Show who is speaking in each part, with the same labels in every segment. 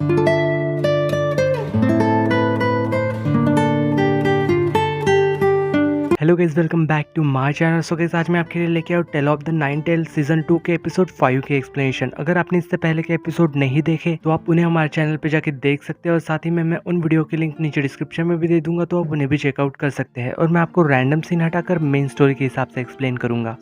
Speaker 1: Hello guys, welcome back to my channel. So guys, आज मैं आपके लिए लेके आया Tale of the Nine Tail season 2 के एपिसोड 5 के एक्सप्लेनेशन। अगर आपने इससे पहले के एपिसोड नहीं देखे तो आप उन्हें हमारे चैनल पे जाके देख सकते हैं, और साथ ही में मैं उन वीडियो के लिंक नीचे डिस्क्रिप्शन में भी दे दूंगा, तो आप उन्हें भी चेकआउट कर सकते हैं। और मैं आपको रैंडम सीन हटाकर मेन स्टोरी के हिसाब से एक्सप्लेन करूंगा।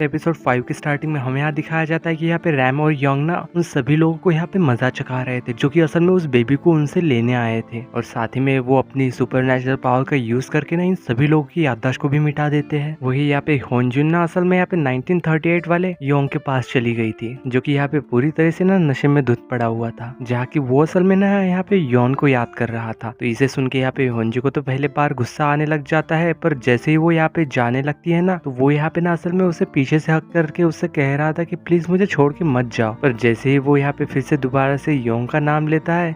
Speaker 1: एपिसोड 5 की स्टार्टिंग में हमें यहाँ दिखाया जाता है कि यहाँ पे रैम और योंग ना उन सभी लोगों को यहाँ पे मजा चखा रहे थे, जो कि असल में उस बेबी को उनसे लेने आए थे। और साथ ही में वो अपनी सुपरनेचुरल पावर का यूज करके ना इन सभी लोगों की याददाश्त को भी मिटा देते हैं। वही यहाँ पे होनजुन ना असल में यहाँ पे 1938 वाले योंग के पास चली गई थी, जो कि यहाँ पे पूरी तरह से ना नशे में धुत पड़ा हुआ था, जहाँ की वो असल में ना यहाँ पे योन को याद कर रहा था। तो इसे सुन के यहाँ पे होनजू को तो पहले बार गुस्सा आने लग जाता है, पर जैसे ही वो यहाँ पे जाने लगती है ना, तो वो यहाँ पे ना असल में उसे पीछे से हक करके उससे कह रहा था कि प्लीज मुझे छोड़ के मत जाओ। पर जैसे ही वो यहाँ पे फिर से दोबारा से योंग का नाम लेता है,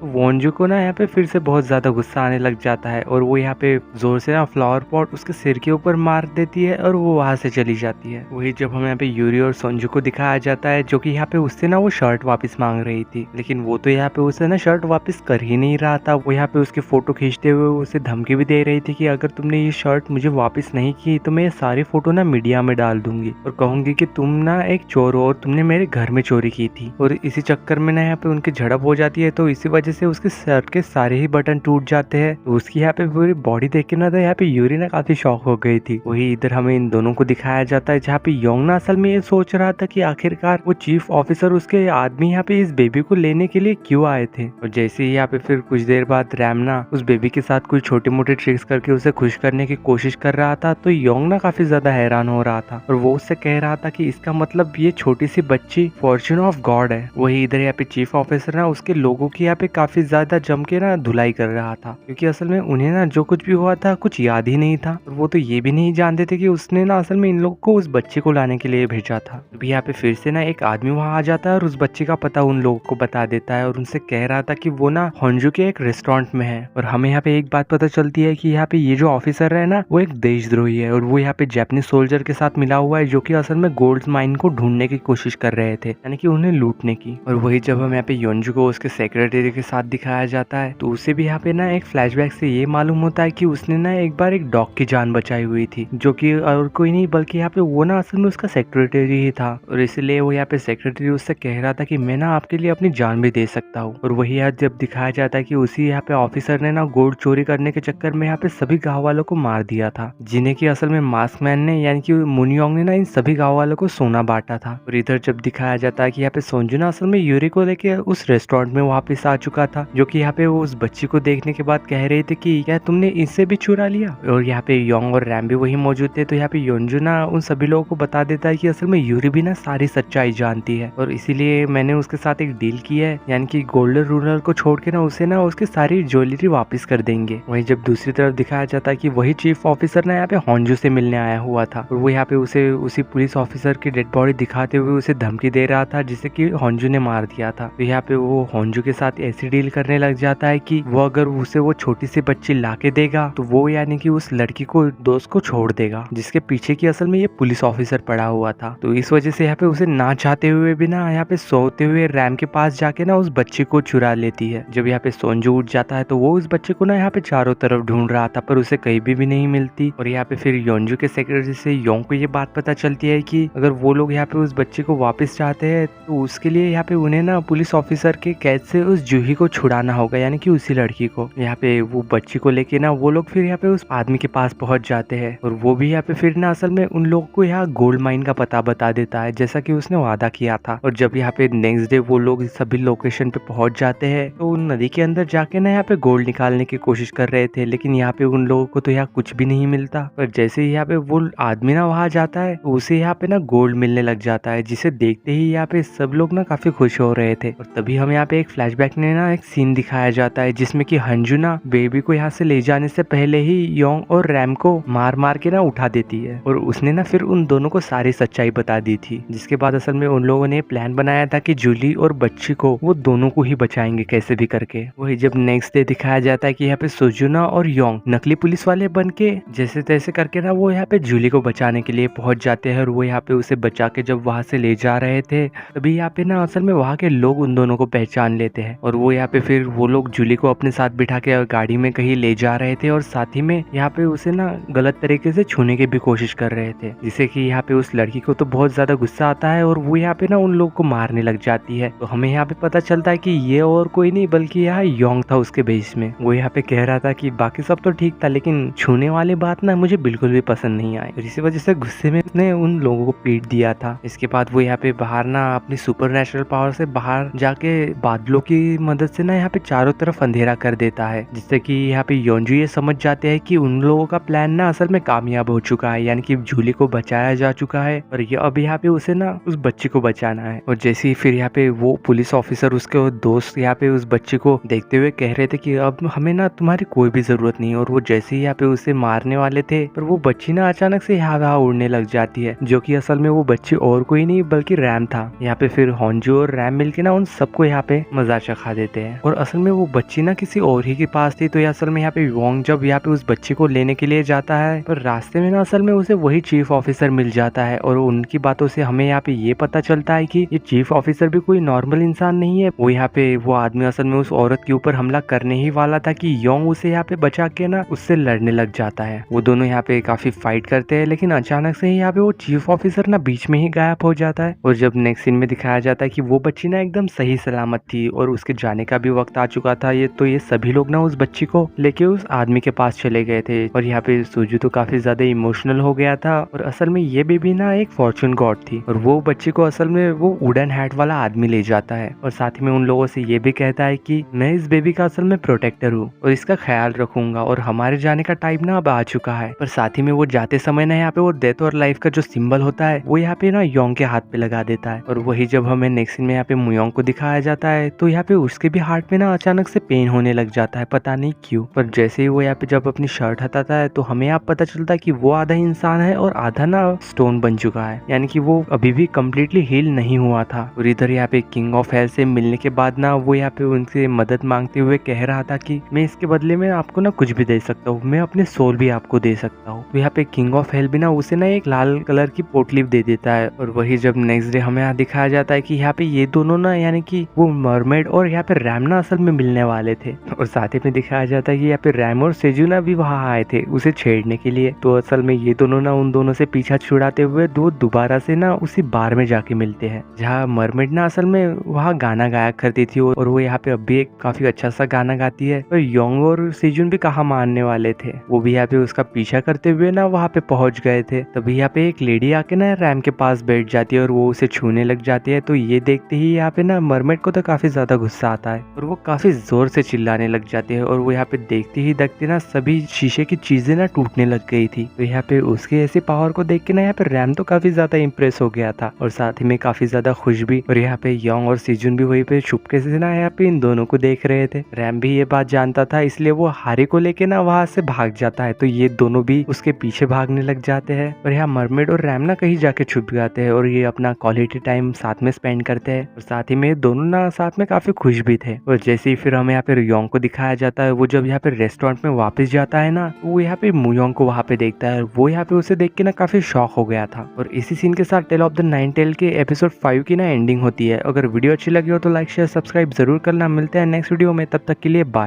Speaker 1: वोंजू को ना यहाँ पे फिर से बहुत ज्यादा गुस्सा आने लग जाता है, और वो यहाँ पे जोर से ना फ्लावर पॉट उसके सिर के ऊपर मार देती है, और वो वहां से चली जाती है। वही जब हमें यहाँ पे यूरी और सोंजू को दिखाया जाता है, जो कि यहाँ पे उससे ना वो शर्ट वापस मांग रही थी, लेकिन वो तो यहाँ पे उसे ना शर्ट वापस कर ही नहीं रहा था। वो यहाँ पे उसकी फोटो खींचते हुए उसे धमकी भी दे रही थी कि अगर तुमने ये शर्ट मुझे वापस नहीं की तो मैं ये सारी फोटो ना मीडिया में डाल दूंगी, और कहूंगी कि तुम ना एक चोर हो और तुमने मेरे घर में चोरी की थी। और इसी चक्कर में ना यहाँ पे उनकी झड़प हो जाती है, तो इसी वजह से उसके शर्ट के सारे ही बटन टूट जाते हैं। तो उसकी यहाँ पे पूरी बॉडी देख के ना तो यहाँ पे यूरी ना काफी शॉक हो गई थी। वही इधर हमें इन दोनों को दिखाया जाता है, जहाँ पे योंग ना असल में ये सोच रहा था कि आखिरकार वो चीफ ऑफिसर उसके आदमी यहाँ पे इस बेबी को लेने के लिए क्यों आए थे। और जैसे ही यहाँ पे फिर कुछ देर बाद रैम ना उस बेबी के साथ कुछ छोटे मोटे ट्रिक्स करके उसे खुश करने की कोशिश कर रहा था, तो योंग ना काफी ज्यादा हैरान हो रहा था, और वो उससे कह रहा था कि इसका मतलब ये छोटी सी बच्ची फॉर्च्यून ऑफ गॉड है। वही इधर यहाँ पे चीफ ऑफिसर ना उसके लोगों की यहाँ पे काफी ज्यादा जम के ना धुलाई कर रहा था, क्योंकि असल में उन्हें ना जो कुछ भी हुआ था कुछ याद ही नहीं था, और वो तो ये भी नहीं जानते थे कि उसने ना असल में इन लोगों को उस बच्चे को लाने के लिए भेजा था। अभी यहाँ पे फिर से ना एक आदमी वहां आ जाता है, और उस बच्चे का पता उन लोगों को बता देता है, और उनसे कह रहा था कि वो ना होनजू के एक रेस्टोरेंट में है। और हमें यहाँ पे एक बात पता चलती है कि यहाँ पे ये जो ऑफिसर है ना वो एक देशद्रोही है, और वो यहाँ पे जापानीज सोल्जर के साथ मिला हुआ है, जो कि असल में गोल्ड माइन को ढूंढने की कोशिश कर रहे थे, यानी कि उन्हें लूटने की। और वही जब हम यहाँ पे योनजू को उसके सेक्रेटरी के साथ दिखाया जाता है, तो उसे भी यहाँ पे ना एक फ्लैशबैक से ये मालूम होता है कि उसने ना एक बार एक डॉग की जान बचाई हुई थी, जो कि और कोई नहीं बल्कि यहाँ पे वो ना असल में उसका सेक्रेटरी ही था। और इसलिए वो यहाँ पे सेक्रेटरी उससे कह रहा था कि मैं ना आपके लिए अपनी जान भी दे सकता हूँ। और वही यार जब दिखाया जाता है कि उसी यहाँ पे ऑफिसर ने ना गोल्ड चोरी करने के चक्कर में यहाँ पे सभी गाँव वालों को मार दिया था, जिन्हें की असल में मास्क मैन ने यानी कि मुनियोंग ने ना इन सभी गाँव वालों को सोना बांटा था। और इधर जब दिखाया जाता है कि यहाँ पे सोंजू ना असल में यूरी को लेके उस रेस्टोरेंट में वापिस आ चुका था, जो कि यहाँ पे वो उस बच्ची को देखने के बाद कह रहे थे कि क्या तुमने इससे भी चुरा लिया। और यहाँ पे योंग और रैम भी वही मौजूद थे, तो यहाँ पे योनजू ना उन सभी लोगों को बता देता है कि असल में यूरी भी ना सारी सच्चाई जानती है, और इसीलिए मैंने उसके साथ एक डील की है, यानी कि गोल्डन रूलर को छोड़ के ना उसे ना उसकी सारी ज्वेलरी वापस कर देंगे। वहीं जब दूसरी तरफ दिखाया जाता है कि वही चीफ ऑफिसर ना यहाँ पे होनजू से मिलने आया हुआ था, और वो यहाँ पे उसे उसी पुलिस ऑफिसर की डेड बॉडी दिखाते हुए उसे धमकी दे रहा था, जिसे कि होनजू ने मार दिया था। तो यहाँ पे वो होनजू के साथ ऐसी डील करने लग जाता है कि वो अगर उसे वो छोटी सी बच्ची लाके देगा तो वो यानी कि उस लड़की को दोस्त को छोड़ देगा, जिसके पीछे की असल में ये पुलिस ऑफिसर पड़ा हुआ था। तो इस वजह से यहाँ पे उसे ना चाहते हुए भी ना यहाँ पे सोते हुए रैम के पास जाके ना उस बच्ची को चुरा लेती है। जब यहाँ पे सोंजू उठ जाता है तो वो उस बच्चे को ना यहाँ पे चारों तरफ ढूंढ रहा था, पर उसे कहीं भी नहीं मिलती। और यहाँ पे फिर योनजू के सेक्रेटरी से योंग को ये बात पता चलती है कि अगर वो लोग यहाँ पे उस बच्चे को वापस चाहते हैं तो उसके लिए यहाँ पे उन्हें ना पुलिस ऑफिसर के कैद से उस जूही को छुड़ाना होगा, यानी कि उसी लड़की को। यहाँ पे वो बच्ची को लेके ना वो लोग फिर यहाँ पे उस आदमी के पास पहुंच जाते हैं, और वो भी यहाँ पे फिर ना असल में उन लोगों को यहाँ गोल्ड माइन का पता बता देता है, जैसा कि उसने वादा किया था। और जब यहाँ पे नेक्स्ट डे वो लोग सभी लोकेशन पे पहुंच जाते हैं, तो उन नदी के अंदर जाके ना यहाँ पे गोल्ड निकालने की कोशिश कर रहे थे, लेकिन यहाँ पे उन लोगों को तो यहाँ कुछ भी नहीं मिलता। पर जैसे ही यहाँ पे वो आदमी ना वहां जाता है, तो उसे यहाँ पे ना गोल्ड मिलने लग जाता है, जिसे देखते ही यहाँ पे सब लोग ना काफी खुश हो रहे थे। और तभी हम यहाँ पे एक फ्लैशबैक ने ना ना एक सीन दिखाया जाता है जिसमें कि हंजू ना बेबी को यहाँ से ले जाने से पहले ही योंग और रैम को मार मार के ना उठा देती है और उसने ना फिर उन दोनों को सारी सच्चाई बता दी थी। जिसके बाद असल में उन लोगों ने प्लान बनाया था कि जूली और बच्ची को वो दोनों को ही बचाएंगे कैसे भी करके। वही जब नेक्स्ट डे दिखाया जाता है कि यहाँ पे सुजुना और योंग नकली पुलिस वाले बन के जैसे तैसे करके ना वो यहाँ पे जूली को बचाने के लिए पहुंच जाते हैं और वो यहाँ पे उसे बचा के जब वहां से ले जा रहे थे तभी यहाँ पे ना असल में वहाँ के लोग उन दोनों को पहचान लेते हैं और वो यहाँ पे फिर वो लोग जूली को अपने साथ बिठा के गाड़ी में कहीं ले जा रहे थे और साथ ही में यहाँ पे उसे ना गलत तरीके से छूने की भी कोशिश कर रहे थे, जिससे कि यहाँ पे उस लड़की को तो बहुत ज्यादा गुस्सा आता है और वो यहाँ पे ना उन लोगों को मारने लग जाती है। तो हमें यहाँ पे पता चलता है कि ये और कोई नहीं बल्कि यहाँ योंग था उसके बेस में। वो यहाँ पे कह रहा था कि बाकी सब तो ठीक था लेकिन छूने वाली बात ना मुझे बिल्कुल भी पसंद नहीं आई और इसी वजह से गुस्से में उसने उन लोगों को पीट दिया था। इसके बाद वो यहाँ पे बाहर ना अपनी सुपर नेचुरल पावर से बाहर जाके बादलों की मदद से ना यहाँ पे चारों तरफ अंधेरा कर देता है, जिससे कि यहाँ पे योंजू ये समझ जाते हैं कि उन लोगों का प्लान ना असल में कामयाब हो चुका है, यानी कि जूली को बचाया जा चुका है और ये अब यहाँ पे उसे ना उस बच्ची को बचाना है। और जैसे ही फिर यहाँ पे वो पुलिस ऑफिसर उसके दोस्त यहाँ पे उस बच्ची को देखते हुए कह रहे थे कि अब हमें ना तुम्हारी कोई भी जरूरत नहीं, और वो जैसे ही यहाँ पे उसे मारने वाले थे पर वो बच्ची ना अचानक से यहाँ उड़ने लग जाती है, जो कि असल में वो बच्ची और कोई नहीं बल्कि रैम था। यहाँ पे फिर होंजू और रैम मिलके ना उन सबको यहाँ पे मजाक चखा देते हैं और असल में वो बच्ची ना किसी और ही के पास थी। तो ये असल में यहाँ पे योंग जब यहाँ पे उस बच्ची को लेने के लिए जाता है पर रास्ते में ना असल में उसे वही चीफ ऑफिसर मिल जाता है और उनकी बातों से हमें यहाँ पे ये पता चलता है कि ये चीफ ऑफिसर भी कोई नॉर्मल इंसान नहीं है। वो यहाँ पे वो आदमी असल में उस औरत के ऊपर हमला करने ही वाला था कि योंग उसे यहाँ पे बचा के ना उससे लड़ने लग जाता है। वो दोनों यहाँ पे काफी फाइट करते हैं लेकिन अचानक से ही यहाँ पे वो चीफ ऑफिसर ना बीच में ही गायब हो जाता है। और जब नेक्स्ट सीन में दिखाया जाता है कि वो बच्ची ना एकदम सही सलामत थी और उसके जाने का भी वक्त आ चुका था, ये सभी लोग ना उस बच्ची को लेके उस आदमी के पास चले गए थे और यहाँ पे सुजू तो काफी ज्यादा इमोशनल हो गया था। और असल में ये बेबी ना एक फॉर्चून गॉड थी और वो बच्ची को असल में वो वुडन हैट वाला आदमी ले जाता है और साथ ही में उन लोगों से ये भी कहता है कि मैं इस बेबी का असल में प्रोटेक्टर हूँ और इसका ख्याल रखूंगा और हमारे जाने का टाइम ना अब आ चुका है। पर साथ ही में वो जाते समय ना यहाँ पे वो डेथ और लाइफ का जो सिंबल होता है वो यहाँ पे ना योंग के हाथ पे लगा देता है। और वही जब हमें नेक्स्ट सीन में यहाँ पे मुयोंग को दिखाया जाता है तो यहाँ पे उसके भी हार्ट में ना अचानक से पेन होने लग जाता है, पता नहीं क्यों। पर जैसे ही वो यहाँ पे जब अपनी शर्ट हटाता है तो हमें यहाँ पता चलता है कि वो आधा इंसान है और आधा ना स्टोन बन चुका है, यानी कि वो अभी भी कम्प्लीटली हील नहीं हुआ था। और इधर यहाँ पे किंग ऑफ हेल से मिलने के बाद ना वो यहाँ पे उनसे मदद मांगते हुए कह रहा था कि मैं इसके बदले में आपको ना कुछ भी दे सकता हूँ, मैं अपने सोल भी आपको दे सकता हूँ। तो यहाँ पे किंग ऑफ हेल भी ना उसे ना एक लाल कलर की पोटली दे देता है। और वही जब नेक्स्ट डे हमें यहाँ दिखाया जाता है कि यहाँ पे ये दोनों ना यानी कि वो मरमेड और यहाँ पे रैम ना असल में मिलने वाले थे और साथ ही में दिखाया जाता है कि यहाँ पे रैम और सेजुना भी वहाँ आए थे उसे छेड़ने के लिए। तो असल में ये दोनों ना उन दोनों से पीछा छुड़ाते हुए दोबारा से ना उसी बार में जाके मिलते हैं जहाँ मरमेड ना असल में वहाँ गाना गाया करती थी और वो यहाँ पे अब भी एक काफी अच्छा सा गाना गाती है। और योंग और सेजुन भी कहाँ मानने वाले थे, वो भी यहाँ पे उसका पीछा करते हुए ना वहाँ पे पहुंच गए थे। तभी यहाँ पे एक लेडी आके ना रैम के पास बैठ जाती है और वो उसे छूने लग जाती है। तो ये देखते ही यहाँ पे ना मरमेड को तो काफी ज्यादा गुस्सा आता है और वो काफी जोर से चिल्लाने लग जाती है और वो यहाँ पे देखते ही देखते ना सभी शीशे की चीजें ना टूटने लग गई थी। तो यहाँ पे उसकी ऐसी पावर को देख के ना यहाँ पे रैम तो काफी ज्यादा इम्प्रेस हो गया था और साथ ही में काफी ज्यादा खुश भी। और यहाँ पे योंग और सीजुन भी वहीं पे छुपके से ना यहाँ पे इन दोनों को देख रहे थे। रैम भी ये बात जानता था इसलिए वो हारी को लेके ना वहां से भाग जाता है। तो ये दोनों भी उसके पीछे भागने लग जाते हैं और यहाँ मरमेड और रैम ना कहीं जाके छुप जाते हैं और ये अपना क्वालिटी टाइम साथ में स्पेंड करते हैं और साथ ही में दोनों ना साथ में काफी खुश भी थे। और जैसे ही फिर हमें यहाँ पे योंग को दिखाया जाता है, वो जब यहाँ पे रेस्टोरेंट में वापस जाता है ना वो यहाँ पे मुयोंग को वहाँ पे देखता है। वो यहाँ पे उसे देख के ना काफी शॉक हो गया था। और इसी सीन के साथ Tale of the Nine Tail के एपिसोड 5 की ना एंडिंग होती है। अगर वीडियो अच्छी लगी हो तो लाइक शेयर सब्सक्राइब जरूर करना। मिलते हैं नेक्स्ट वीडियो में, तब तक के लिए बाय।